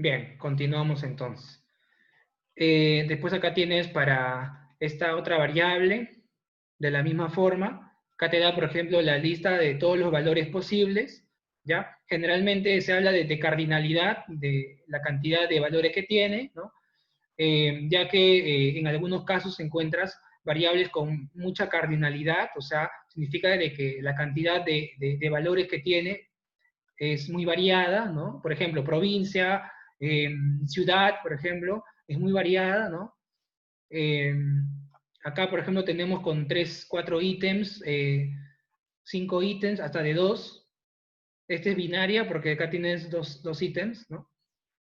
Bien, continuamos entonces. Después acá tienes para esta otra variable, de la misma forma, acá te da, por ejemplo, la lista de todos los valores posibles, ¿ya? Generalmente se habla de cardinalidad, de la cantidad de valores que tiene, ¿no? Ya que en algunos casos encuentras variables con mucha cardinalidad, o sea, significa de que la cantidad de valores que tiene es muy variada, ¿no? Por ejemplo, provincia, ciudad, por ejemplo, es muy variada, ¿no? Eh, Acá, por ejemplo, tenemos con 3, 4 ítems, 5 ítems, hasta de 2. Este es binaria porque acá tienes dos ítems, ¿no?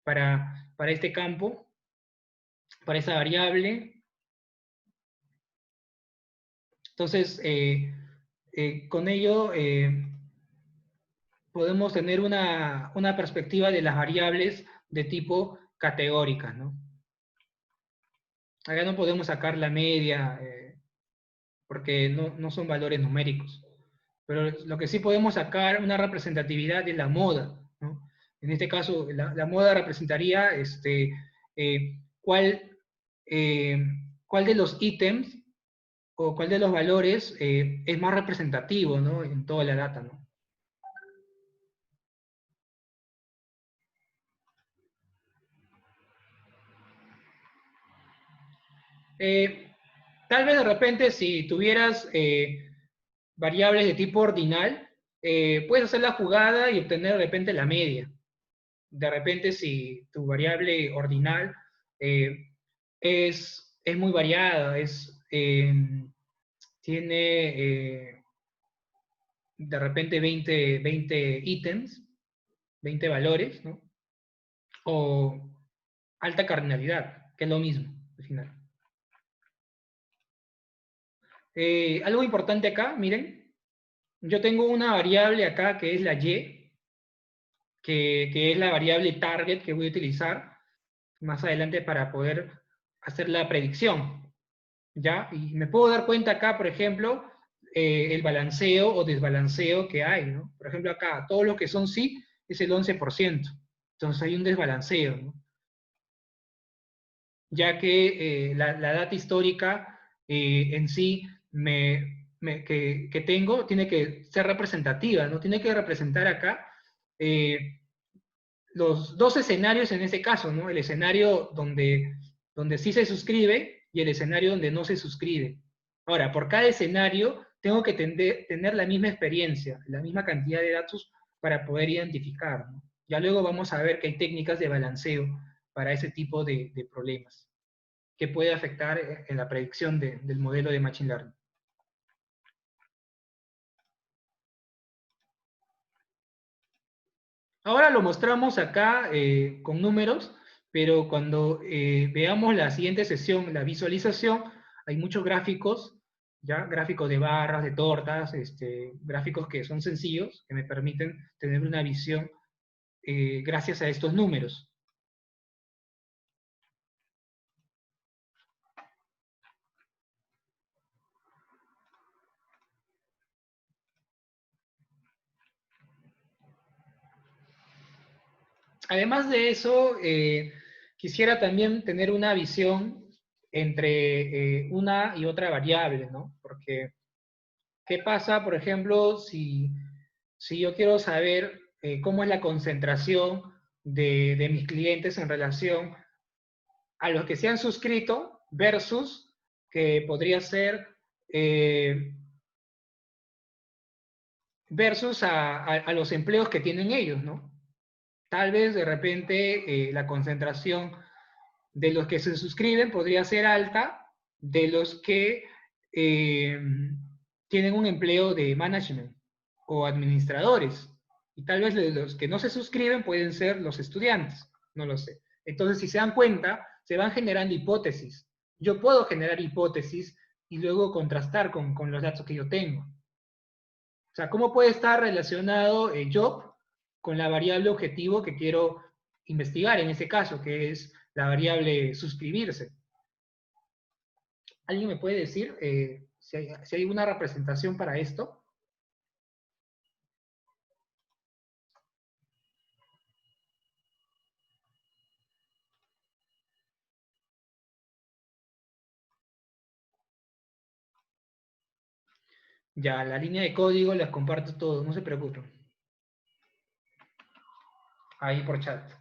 Para este campo, para esa variable. Entonces, con ello podemos tener una perspectiva de las variables de tipo categóricas, ¿no? Acá no podemos sacar la media, porque no son valores numéricos. Pero lo que sí podemos sacar una representatividad de la moda, ¿no? En este caso, la moda representaría cuál, eh, cuál de los ítems o cuál de los valores es más representativo, ¿no? En toda la data, ¿no? Eh, Tal vez de repente si tuvieras variables de tipo ordinal, puedes hacer la jugada y obtener de repente la media. De repente si tu variable ordinal eh, es muy variada, tiene de repente 20 ítems, 20 valores, ¿no? O alta cardinalidad, que es lo mismo al final. Algo importante acá, miren, yo tengo una variable acá que es la y, que es la variable target que voy a utilizar más adelante para poder hacer la predicción, ¿ya? Y me puedo dar cuenta acá, por ejemplo, el balanceo o desbalanceo que hay, ¿no? Por ejemplo, acá, todo lo que son sí es el 11%. Entonces hay un desbalanceo, ¿no? Ya que la data histórica en sí que tengo tiene que ser representativa, ¿no? Tiene que representar acá eh, los dos escenarios en este caso, ¿no? El escenario donde sí se suscribe y el escenario donde no se suscribe. Ahora, por cada escenario tengo que tener la misma experiencia, la misma cantidad de datos para poder identificar, ¿no? Ya luego vamos a ver que hay técnicas de balanceo para ese tipo de problemas que puede afectar en la predicción del modelo de Machine Learning. Ahora lo mostramos acá con números, pero cuando veamos la siguiente sesión, la visualización, hay muchos gráficos, ¿ya? Gráficos de barras, de tortas, gráficos que son sencillos, que me permiten tener una visión gracias a estos números. Además de eso, quisiera también tener una visión entre una y otra variable, ¿no? Porque, ¿qué pasa, por ejemplo, si yo quiero saber cómo es la concentración de mis clientes en relación a los que se han suscrito versus que podría ser eh, versus a los empleos que tienen ellos, ¿no? Tal vez de repente la concentración de los que se suscriben podría ser alta, de los que eh, tienen un empleo de management o administradores. Y tal vez de los que no se suscriben pueden ser los estudiantes, no lo sé. Entonces, si se dan cuenta, se van generando hipótesis. Yo puedo generar hipótesis y luego contrastar con los datos que yo tengo. O sea, ¿cómo puede estar relacionado el job con la variable objetivo que quiero investigar en este caso, que es la variable suscribirse? ¿Alguien me puede decir si hay una representación para esto? Ya, la línea de código las comparto todo, no se preocupen. Ahí por chat.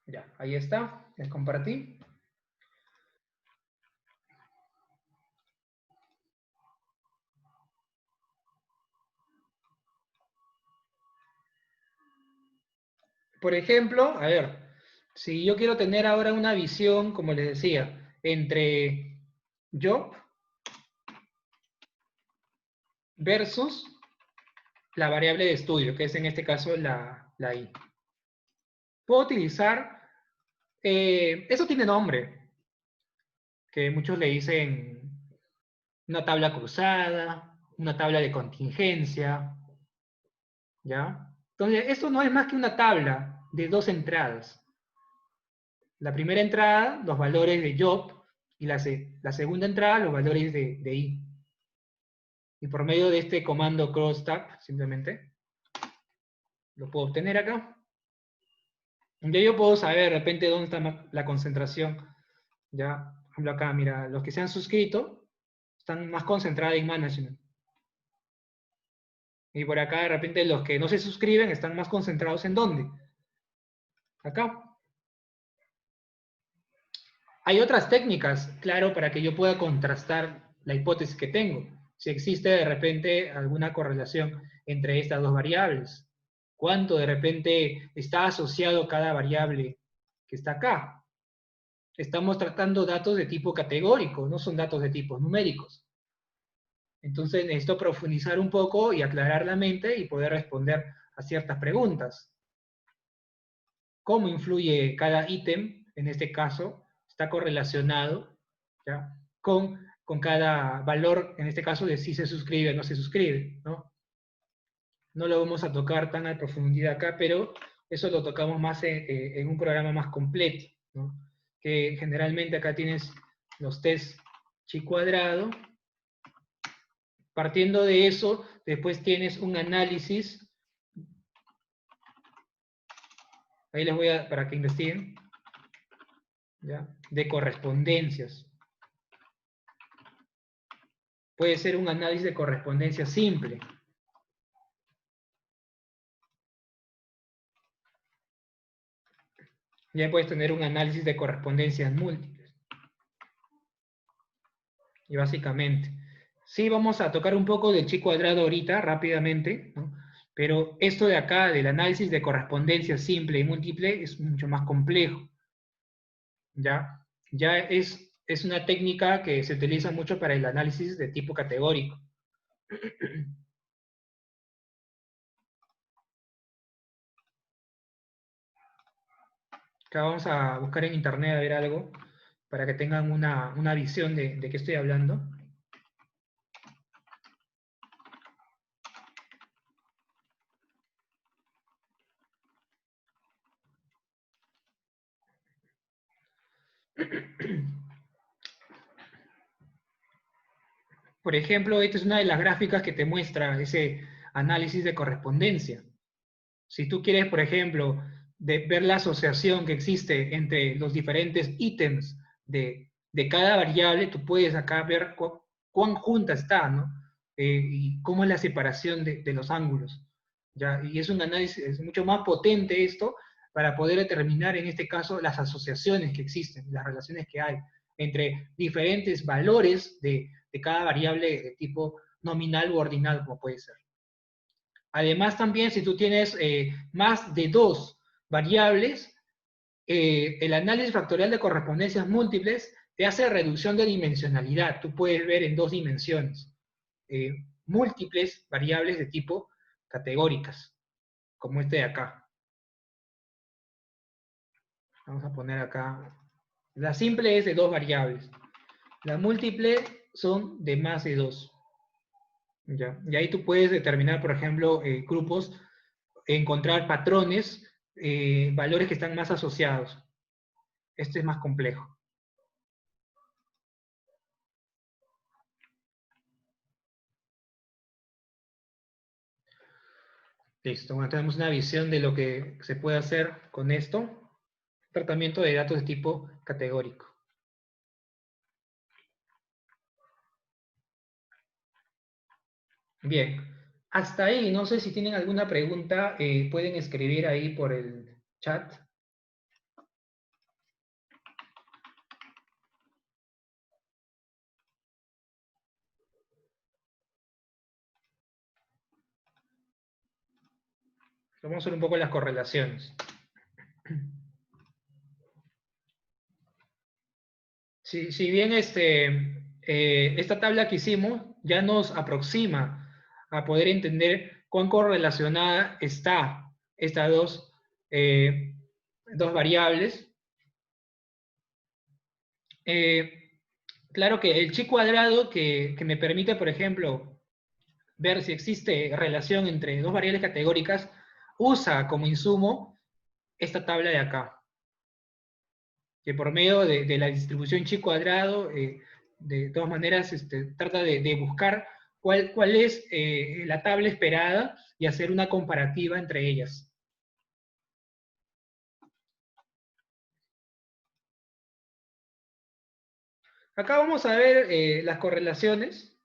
Ya, ahí está, les compartí. Por ejemplo, a ver, si yo quiero tener ahora una visión, como les decía, entre job versus la variable de estudio, que es en este caso la i. Puedo utilizar, eso tiene nombre, que muchos le dicen una tabla cruzada, una tabla de contingencia, ¿ya? Entonces, esto no es más que una tabla de dos entradas. La primera entrada, los valores de job, y la segunda entrada, los valores de i. Y por medio de este comando crosstab, simplemente, lo puedo obtener acá. Donde yo puedo saber de repente dónde está la concentración. Ya, por ejemplo acá, mira, los que se han suscrito están más concentrados en management. Y por acá de repente los que no se suscriben están más concentrados en dónde. Acá. Hay otras técnicas, claro, para que yo pueda contrastar la hipótesis que tengo. Si existe de repente alguna correlación entre estas dos variables. ¿Cuánto de repente está asociado cada variable que está acá? Estamos tratando datos de tipo categórico, no son datos de tipos numéricos. Entonces necesito profundizar un poco y aclarar la mente y poder responder a ciertas preguntas. ¿Cómo influye cada ítem, en este caso, está correlacionado, ¿ya? Con cada valor, en este caso, de si se suscribe o no se suscribe, ¿no? No lo vamos a tocar tan a profundidad acá, pero eso lo tocamos más en un programa más completo, ¿no? Que generalmente acá tienes los test chi cuadrado. Partiendo de eso, después tienes un análisis. Ahí les voy a, para que investiguen, ¿ya? De correspondencias. Puede ser un análisis de correspondencia simple. Ya puedes tener un análisis de correspondencias múltiples. Y básicamente, sí vamos a tocar un poco del chi cuadrado ahorita, rápidamente, ¿no? Pero esto de acá, del análisis de correspondencia simple y múltiple, es mucho más complejo. ¿Ya? Ya es una técnica que se utiliza mucho para el análisis de tipo categórico. Acá vamos a buscar en internet a ver algo para que tengan una visión de qué estoy hablando. Por ejemplo, esta es una de las gráficas que te muestra ese análisis de correspondencia. Si tú quieres, por ejemplo, ver la asociación que existe entre los diferentes ítems de cada variable, tú puedes acá ver cuán junta está, ¿no? Y cómo es la separación de los ángulos. ¿Ya? Y es un análisis, es mucho más potente esto para poder determinar, en este caso, las asociaciones que existen, las relaciones que hay entre diferentes valores de cada variable de tipo nominal u ordinal, como puede ser. Además, también si tú tienes más de dos variables, el análisis factorial de correspondencias múltiples te hace reducción de dimensionalidad. Tú puedes ver en dos dimensiones múltiples variables de tipo categóricas, como este de acá. Vamos a poner acá. La simple es de dos variables. La múltiple son de más de dos. ¿Ya? Y ahí tú puedes determinar, por ejemplo, grupos, encontrar patrones, valores que están más asociados. Este es más complejo. Listo, bueno, tenemos una visión de lo que se puede hacer con esto. Tratamiento de datos de tipo categórico. Bien. Hasta ahí, no sé si tienen alguna pregunta, pueden escribir ahí por el chat. Vamos a hacer un poco las correlaciones. Si bien esta tabla que hicimos ya nos aproxima a poder entender cuán correlacionada está estas dos variables. Claro que el chi cuadrado que me permite, por ejemplo, ver si existe relación entre dos variables categóricas, usa como insumo esta tabla de acá, que por medio de la distribución chi cuadrado, de todas maneras, trata de buscar cuál es la tabla esperada y hacer una comparativa entre ellas. Acá vamos a ver las correlaciones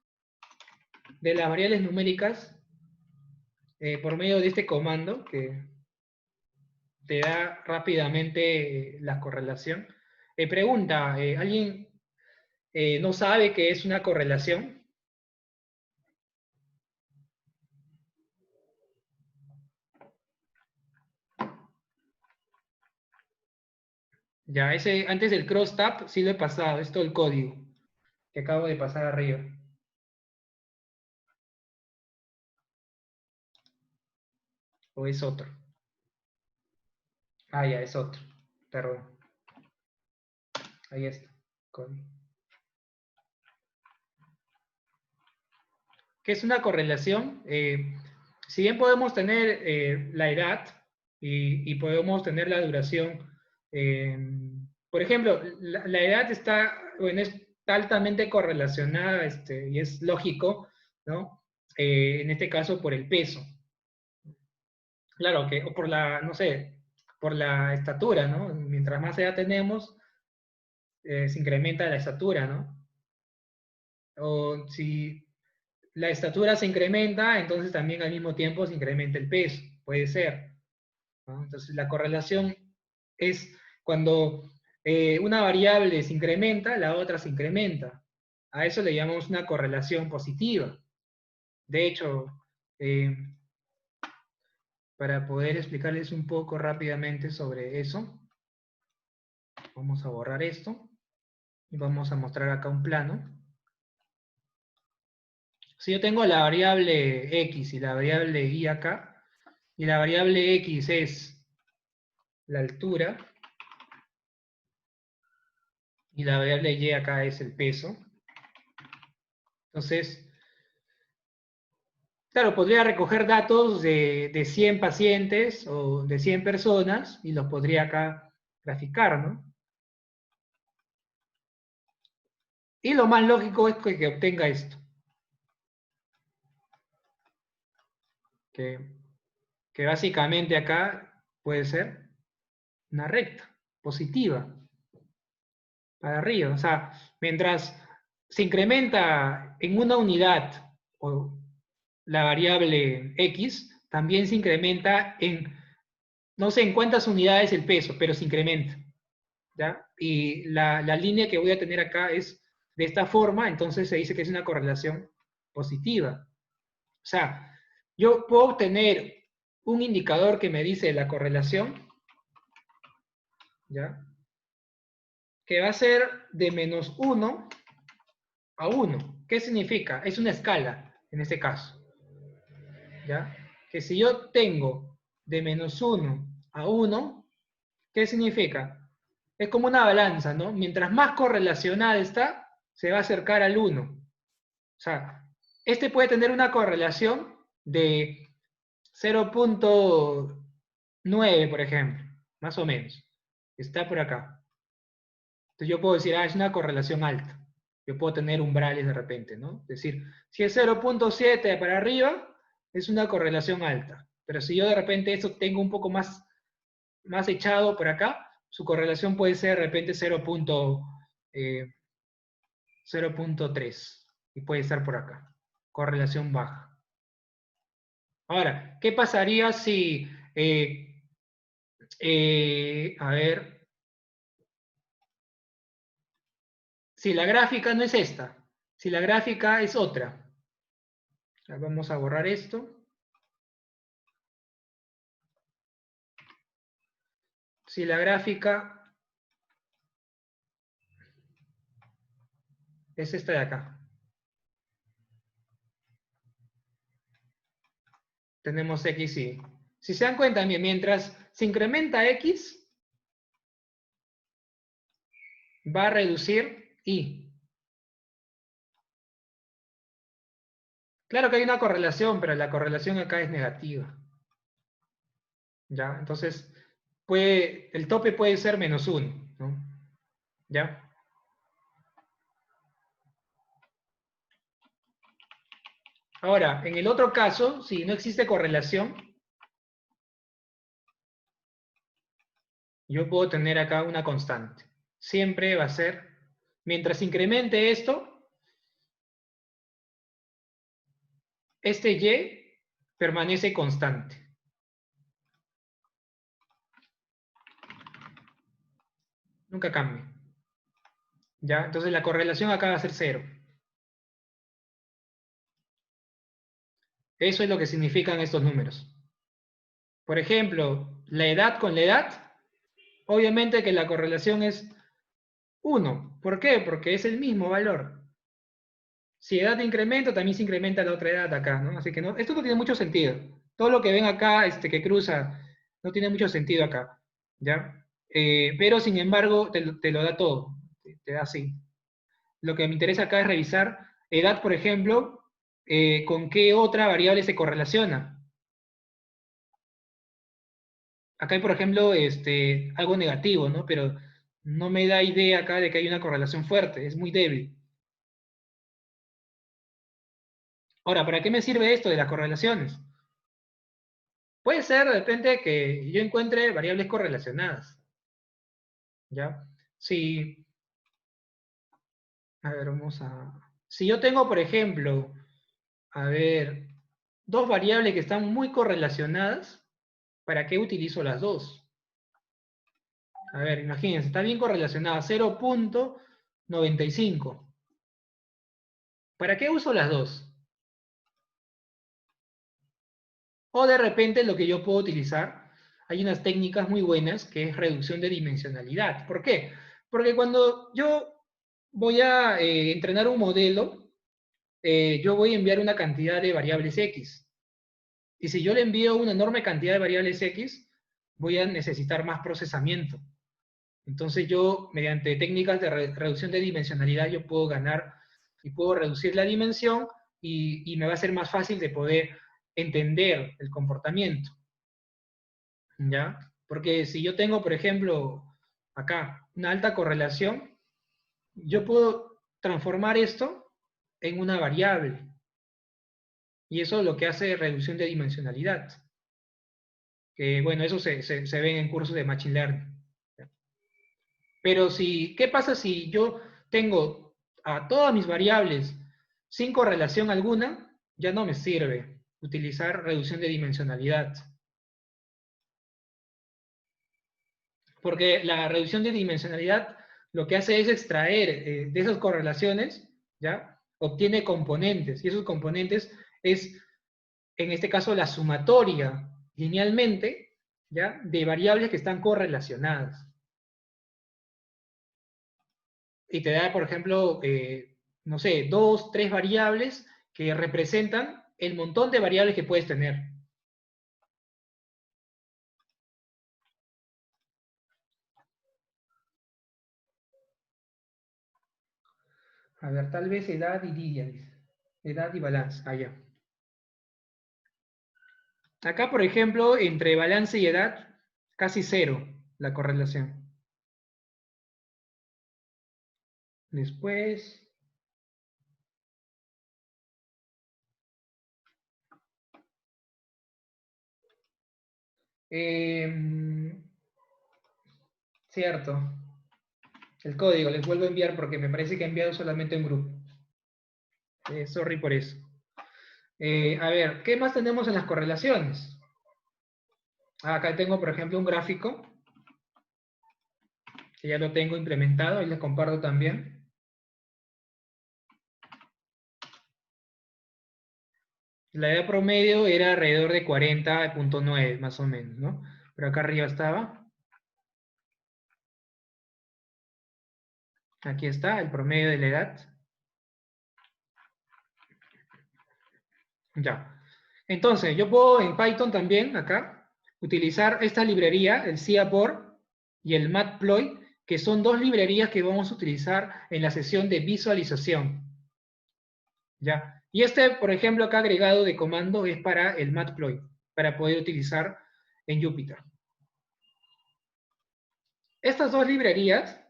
de las variables numéricas por medio de este comando que te da rápidamente la correlación. Pregunta, ¿alguien no sabe qué es una correlación? Ya, antes del crosstab sí lo he pasado, es todo el código que acabo de pasar arriba. ¿O es otro? Ah, ya, es otro. Perdón. Ahí está. Código. ¿Qué es una correlación? Si bien podemos tener la edad y podemos tener la duración, eh, por ejemplo, la edad está altamente correlacionada y es lógico, ¿no? En este caso por el peso. Claro, o por la, no sé, por la estatura, ¿no? Mientras más edad tenemos, se incrementa la estatura, ¿no? O si la estatura se incrementa, entonces también al mismo tiempo se incrementa el peso, puede ser, ¿no? Entonces la correlación es cuando una variable se incrementa, la otra se incrementa. A eso le llamamos una correlación positiva. De hecho, eh, para poder explicarles un poco rápidamente sobre eso, vamos a borrar esto y vamos a mostrar acá un plano. Si yo tengo la variable x y la variable y acá, y la variable x es la altura, y la variable y acá es el peso, entonces, claro, podría recoger datos de 100 pacientes o de 100 personas y los podría acá graficar, ¿no? Y lo más lógico es que obtenga esto, que, que básicamente acá puede ser una recta positiva para arriba. O sea, mientras se incrementa en una unidad o la variable x, también se incrementa en, no sé en cuántas unidades el peso, pero se incrementa. ¿Ya? Y la línea que voy a tener acá es de esta forma, entonces se dice que es una correlación positiva. O sea, yo puedo obtener un indicador que me dice la correlación, ¿ya? Que va a ser de -1 a 1. ¿Qué significa? Es una escala, en este caso. ¿Ya? Que si yo tengo de -1 a 1, ¿qué significa? Es como una balanza, ¿no? Mientras más correlacionada está, se va a acercar al 1. O sea, este puede tener una correlación de 0.9, por ejemplo, más o menos. Está por acá. Entonces yo puedo decir, es una correlación alta. Yo puedo tener umbrales de repente, ¿no? Es decir, si es 0.7 para arriba, es una correlación alta. Pero si yo de repente esto tengo un poco más echado por acá, su correlación puede ser de repente 0.3 y puede estar por acá. Correlación baja. Ahora, ¿qué pasaría si, a ver, si la gráfica no es esta? Si la gráfica es otra. Ya, vamos a borrar esto. Si la gráfica es esta de acá. Tenemos X y Y. Si se dan cuenta, mientras se incrementa X, va a reducir Y. Claro que hay una correlación, pero la correlación acá es negativa. ¿Ya? Entonces, el tope puede ser -1, ¿no? ¿Ya? Ahora, en el otro caso, si no existe correlación, yo puedo tener acá una constante. Siempre va a ser, mientras incremente esto, este Y permanece constante. Nunca cambia. ¿Ya? Entonces la correlación acá va a ser 0. Eso es lo que significan estos números. Por ejemplo, la edad con la edad, obviamente que la correlación es 1. ¿Por qué? Porque es el mismo valor. Si edad incrementa, también se incrementa la otra edad acá, ¿no? Así que no, esto no tiene mucho sentido. Todo lo que ven acá, que cruza, no tiene mucho sentido acá, ¿ya? Pero, sin embargo, te lo da todo, te da así. Lo que me interesa acá es revisar edad, por ejemplo, con qué otra variable se correlaciona. Acá hay, por ejemplo, algo negativo, ¿no? Pero no me da idea acá de que hay una correlación fuerte, es muy débil. Ahora, ¿para qué me sirve esto de las correlaciones? Puede ser, de repente, que yo encuentre variables correlacionadas, ¿ya? Si, a ver, vamos a... Si yo tengo, por ejemplo, a ver, dos variables que están muy correlacionadas, ¿para qué utilizo las dos? A ver, imagínense, está bien correlacionada, 0.95. ¿Para qué uso las dos? O de repente lo que yo puedo utilizar, hay unas técnicas muy buenas que es reducción de dimensionalidad. ¿Por qué? Porque cuando yo voy a entrenar un modelo, yo voy a enviar una cantidad de variables X. Y si yo le envío una enorme cantidad de variables X, voy a necesitar más procesamiento. Entonces yo, mediante técnicas de reducción de dimensionalidad, yo puedo ganar y puedo reducir la dimensión y me va a ser más fácil de poder entender el comportamiento. ¿Ya? Porque si yo tengo, por ejemplo, acá una alta correlación, yo puedo transformar esto en una variable. Y eso es lo que hace reducción de dimensionalidad. Que bueno, eso se ve en cursos de Machine Learning. Pero si, ¿qué pasa si yo tengo a todas mis variables sin correlación alguna? Ya no me sirve utilizar reducción de dimensionalidad. Porque la reducción de dimensionalidad lo que hace es extraer de esas correlaciones, ¿ya? Obtiene componentes, y esos componentes es, en este caso, la sumatoria linealmente, ¿ya? De variables que están correlacionadas. Y te da, por ejemplo, no sé, 2, 3 variables que representan el montón de variables que puedes tener. A ver, tal vez edad y día, dice. Edad y balance. Ah, ya. Acá, por ejemplo, entre balance y edad, casi 0 la correlación. Después, cierto, el código, les vuelvo a enviar porque me parece que he enviado solamente un grupo. Sorry por eso. A ver, ¿qué más tenemos en las correlaciones? Acá tengo, por ejemplo, un gráfico, que ya lo tengo implementado, y les comparto también. La edad promedio era alrededor de 40,9, más o menos, ¿no? Pero acá arriba estaba. Aquí está, el promedio de la edad. Ya. Entonces, yo puedo en Python también, acá, utilizar esta librería, el CIAPOR y el Matploy, que son dos librerías que vamos a utilizar en la sesión de visualización. ¿Ya? Y este, por ejemplo, acá agregado de comando es para el Matploy, para poder utilizar en Jupyter. Estas dos librerías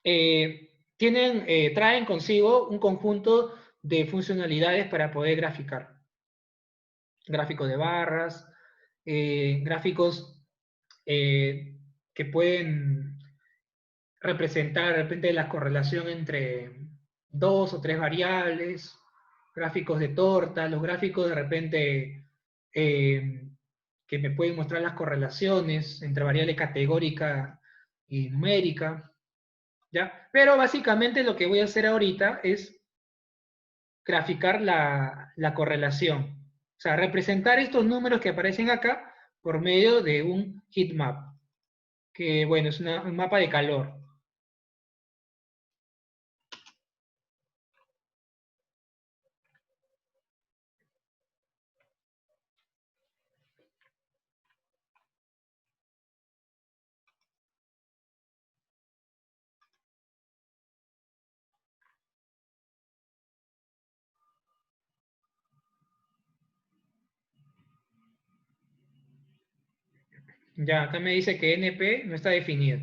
traen consigo un conjunto de funcionalidades para poder graficar. Gráficos de barras, gráficos que pueden representar de repente la correlación entre dos o tres variables, gráficos de torta, los gráficos de repente que me pueden mostrar las correlaciones entre variable categórica y numérica, ¿ya? Pero básicamente lo que voy a hacer ahorita es graficar la correlación. O sea, representar estos números que aparecen acá por medio de un heatmap, que bueno, es un mapa de calor. Ya, acá me dice que NP no está definido.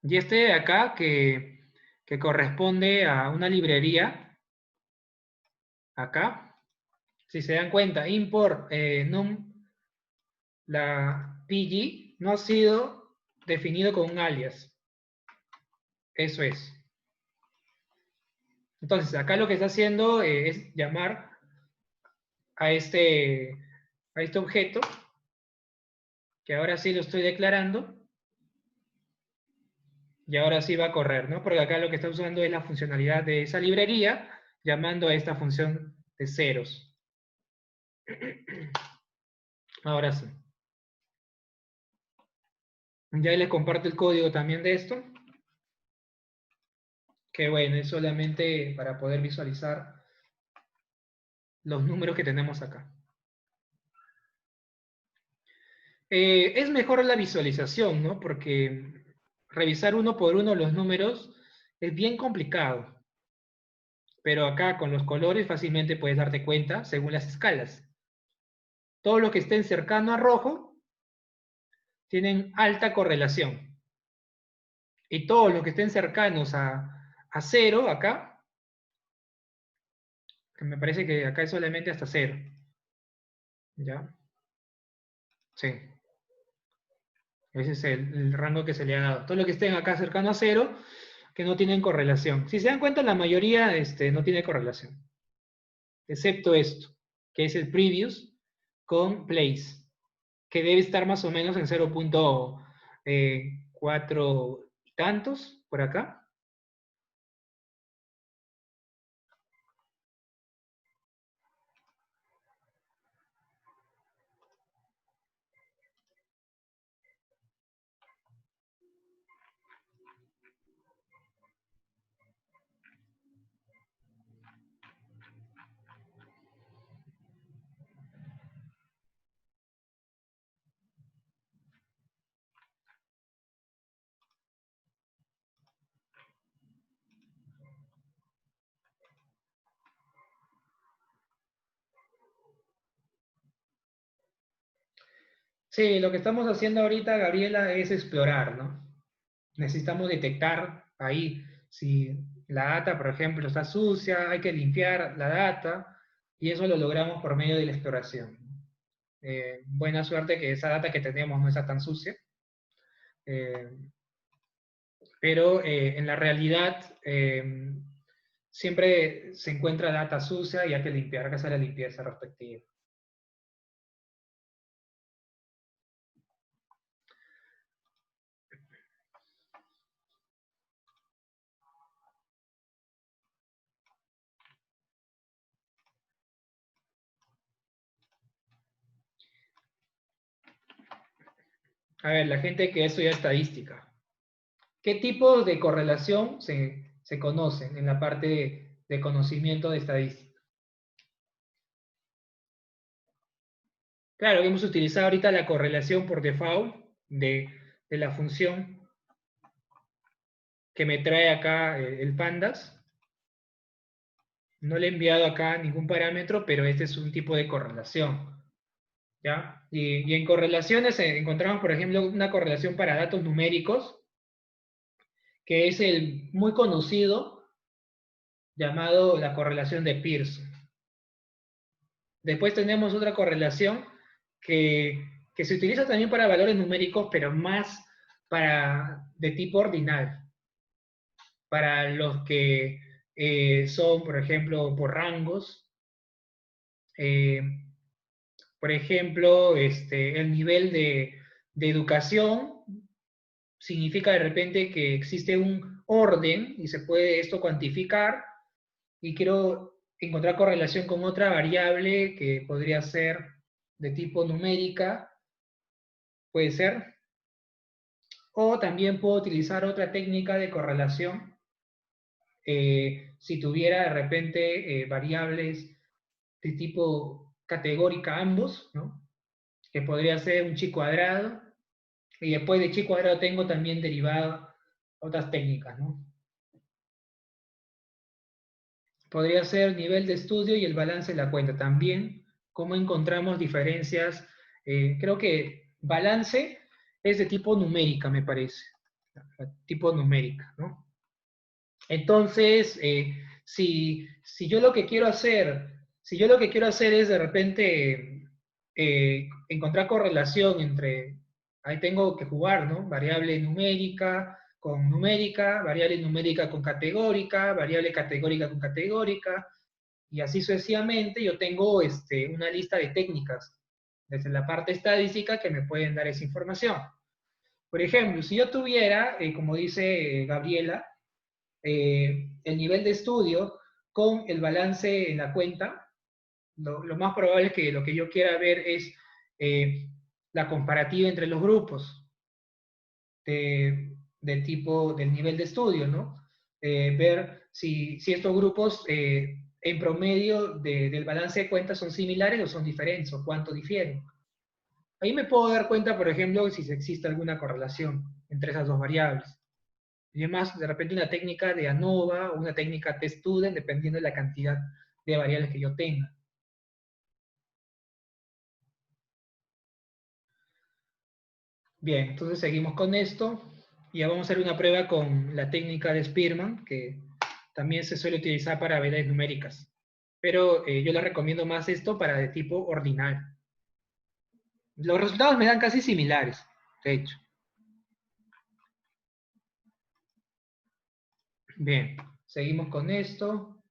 Y este de acá, que corresponde a una librería, acá, si se dan cuenta, import num, la PG, no ha sido definido con un alias. Eso es. Entonces, acá lo que está haciendo es llamar a este objeto, que ahora sí lo estoy declarando, y ahora sí va a correr, ¿no? Porque acá lo que está usando es la funcionalidad de esa librería, llamando a esta función de ceros. Ahora sí. Ya les comparto el código también de esto, que bueno, es solamente para poder visualizar los números que tenemos acá. Es mejor la visualización, ¿no? Porque revisar uno por uno los números es bien complicado. Pero acá con los colores fácilmente puedes darte cuenta según las escalas. Todos los que estén cercano a rojo tienen alta correlación. Y todos los que estén cercanos a cero, acá, que me parece que acá es solamente hasta cero. ¿Ya? Sí. Ese es el rango que se le ha dado. Todo lo que estén acá cercano a cero, que no tienen correlación. Si se dan cuenta, la mayoría no tiene correlación. Excepto esto, que es el previous con place, que debe estar más o menos en 0.4 y tantos, por acá. Sí, lo que estamos haciendo ahorita, Gabriela, es explorar, ¿no? Necesitamos detectar ahí si la data, por ejemplo, está sucia, hay que limpiar la data, y eso lo logramos por medio de la exploración. Buena suerte que esa data que tenemos no está tan sucia. pero en la realidad siempre se encuentra data sucia y hay que limpiar, que hacer la limpieza respectiva. A ver, la gente que estudia estadística, ¿qué tipo de correlación se conocen en la parte de conocimiento de estadística? Claro, hemos utilizado ahorita la correlación por default de la función que me trae acá el pandas. No le he enviado acá ningún parámetro, pero este es un tipo de correlación. ¿Ya? Y en correlaciones encontramos, por ejemplo, una correlación para datos numéricos, que es el muy conocido, llamado la correlación de Pearson. Después tenemos otra correlación que se utiliza también para valores numéricos, pero más de tipo ordinal, para los que son, por ejemplo, por rangos. Eh, por ejemplo, el nivel de educación significa de repente que existe un orden y se puede esto cuantificar, y quiero encontrar correlación con otra variable que podría ser de tipo numérica, puede ser, o también puedo utilizar otra técnica de correlación si tuviera de repente variables de tipo categórica ambos, ¿no? Que podría ser un chi cuadrado, y después de chi cuadrado tengo también derivado otras técnicas, ¿no? Podría ser nivel de estudio y el balance de la cuenta. También, cómo encontramos diferencias. Creo que balance es de tipo numérica, me parece. Tipo numérica, ¿no? Entonces, si yo lo que quiero hacer, si yo lo que quiero hacer es de repente encontrar correlación entre, ahí tengo que jugar, ¿no? Variable numérica, variable numérica con categórica, variable categórica con categórica, y así sucesivamente. Yo tengo una lista de técnicas desde la parte estadística que me pueden dar esa información. Por ejemplo, si yo tuviera, como dice Gabriela, el nivel de estudio con el balance en la cuenta, lo más probable es que lo que yo quiera ver es la comparativa entre los grupos del tipo, del nivel de estudio, ¿no? Ver si estos grupos en promedio del balance de cuentas son similares o son diferentes, o cuánto difieren. Ahí me puedo dar cuenta, por ejemplo, si existe alguna correlación entre esas dos variables. Y además, de repente, una técnica de ANOVA o una técnica test-student, dependiendo de la cantidad de variables que yo tenga. Bien, entonces seguimos con esto. Y ya vamos a hacer una prueba con la técnica de Spearman, que también se suele utilizar para variables numéricas. Pero yo les recomiendo más esto para de tipo ordinal. Los resultados me dan casi similares, de hecho. Bien, seguimos con esto.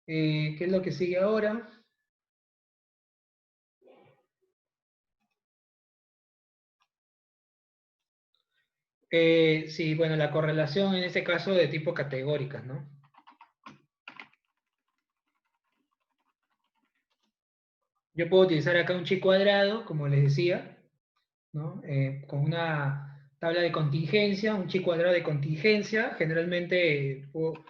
¿Qué es lo que sigue ahora? Sí, bueno, la correlación en este caso de tipo categórica, ¿no? Yo puedo utilizar acá un chi cuadrado, como les decía, ¿no? Con una tabla de contingencia, un chi cuadrado de contingencia. Generalmente puedo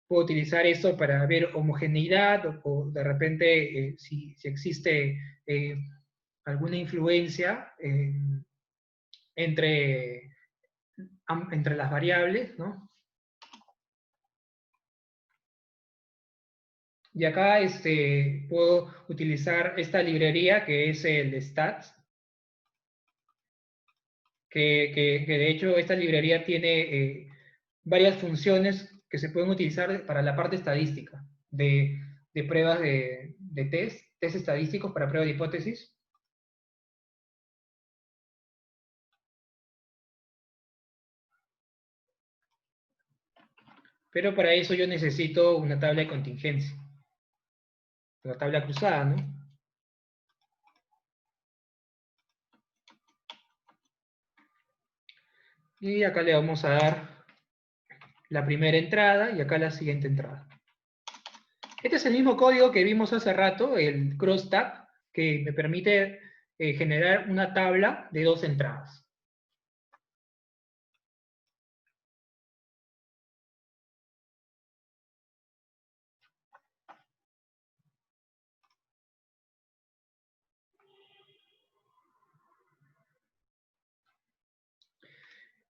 utilizar esto para ver homogeneidad o de repente si existe eh, alguna influencia entre, entre las variables, ¿no? Y acá puedo utilizar esta librería que es el stats, que de hecho esta librería tiene varias funciones que se pueden utilizar para la parte estadística de pruebas de test estadísticos para pruebas de hipótesis. Pero para eso yo necesito una tabla de contingencia. Una tabla cruzada, ¿no? Y acá le vamos a dar la primera entrada y acá la siguiente entrada. Este es el mismo código que vimos hace rato, el crosstab, que me permite generar una tabla de 2 entradas.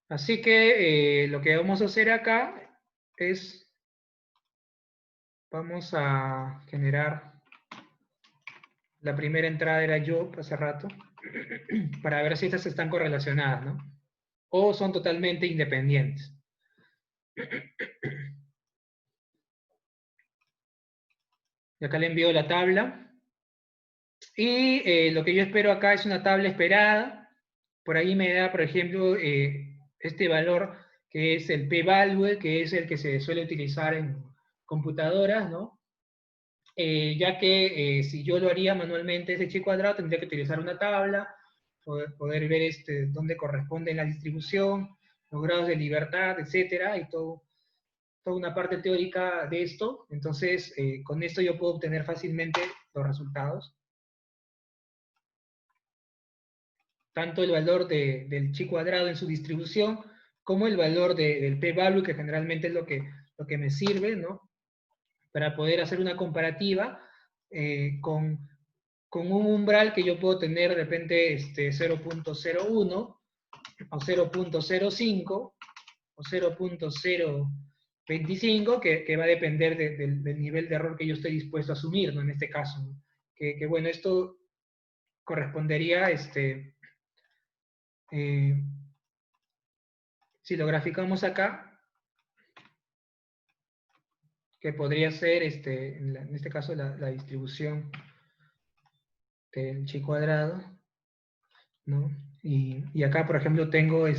Así que lo que vamos a hacer acá es, vamos a generar, la primera entrada era yo hace rato, para ver si estas están correlacionadas, ¿no? O son totalmente independientes. Y acá le envío la tabla. Y lo que yo espero acá es una tabla esperada. Por ahí me da, por ejemplo, este valor que es el p-value, que es el que se suele utilizar en computadoras, ¿no? Ya que si yo lo haría manualmente ese chi cuadrado, tendría que utilizar una tabla, poder ver dónde corresponde la distribución, los grados de libertad, etcétera, y toda una parte teórica de esto. Entonces, con esto yo puedo obtener fácilmente los resultados. Tanto el valor del chi cuadrado en su distribución, como el valor del p-value, que generalmente es lo que me sirve, ¿no? Para poder hacer una comparativa con un umbral que yo puedo tener de repente 0.01 o 0.05 o 0.025, que va a depender del nivel de error que yo estoy dispuesto a asumir, ¿no? En este caso, ¿no? Que bueno, esto correspondería, si lo graficamos acá, que podría ser, en este caso, la distribución del chi cuadrado, ¿no? Y acá, por ejemplo, tengo el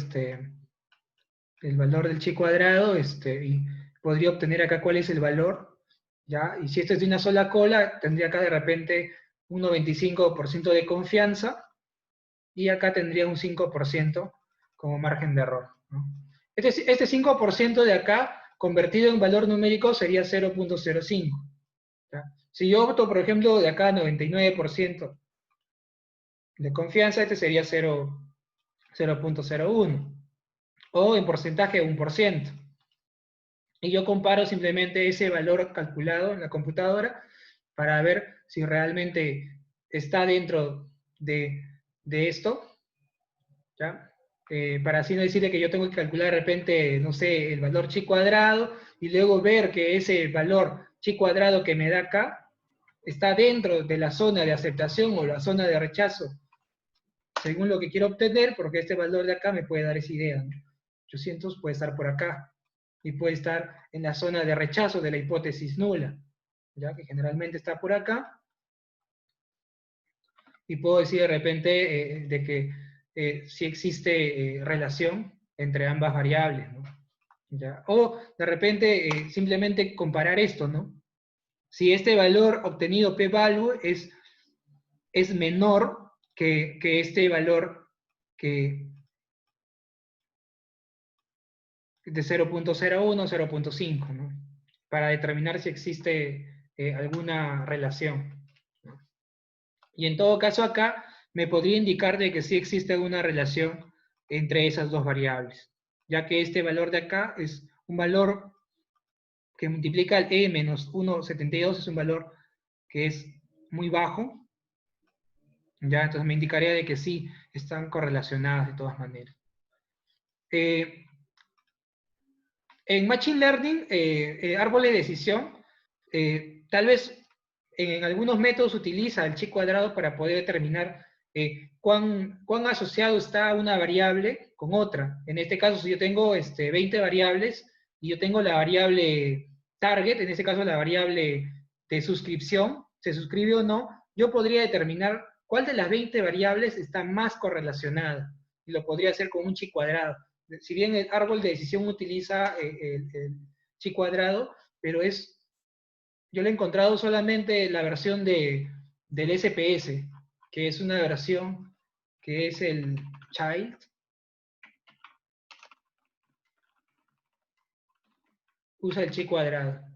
valor del chi cuadrado, y podría obtener acá cuál es el valor, ¿ya? Y si esto es de una sola cola, tendría acá de repente un 95% de confianza, y acá tendría un 5% como margen de error, ¿no? Este 5% de acá, convertido en valor numérico, sería 0.05. Si yo opto, por ejemplo, de acá 99% de confianza, este sería 0.01. O en porcentaje 1%. Y yo comparo simplemente ese valor calculado en la computadora para ver si realmente está dentro de esto, ¿ya? Para así no decirle que yo tengo que calcular de repente, no sé, el valor chi cuadrado, y luego ver que ese valor chi cuadrado que me da acá está dentro de la zona de aceptación o la zona de rechazo, según lo que quiero obtener, porque este valor de acá me puede dar esa idea, ¿no? 800 puede estar por acá, y puede estar en la zona de rechazo de la hipótesis nula, ¿ya? Que generalmente está por acá, y puedo decir de repente de que sí existe relación entre ambas variables, ¿no? ¿Ya? O de repente simplemente comparar esto, ¿no? Si este valor obtenido p-value es menor que este valor que de 0.01 o 0.5, ¿no? Para determinar si existe alguna relación, ¿no? Y en todo caso acá me podría indicar de que sí existe una relación entre esas dos variables, ya que este valor de acá es un valor que multiplica el e menos 1,72, es un valor que es muy bajo, ya, entonces me indicaría de que sí están correlacionadas de todas maneras. En Machine Learning, árboles de decisión, tal vez en algunos métodos utiliza el chi cuadrado para poder determinar cuán asociado está una variable con otra. En este caso, si yo tengo 20 variables y yo tengo la variable target, en este caso la variable de suscripción, se suscribe o no, yo podría determinar cuál de las 20 variables está más correlacionada, y lo podría hacer con un chi cuadrado. Si bien el árbol de decisión utiliza chi cuadrado, pero yo lo he encontrado solamente la versión del SPS, que es una versión que es el child, usa el chi cuadrado.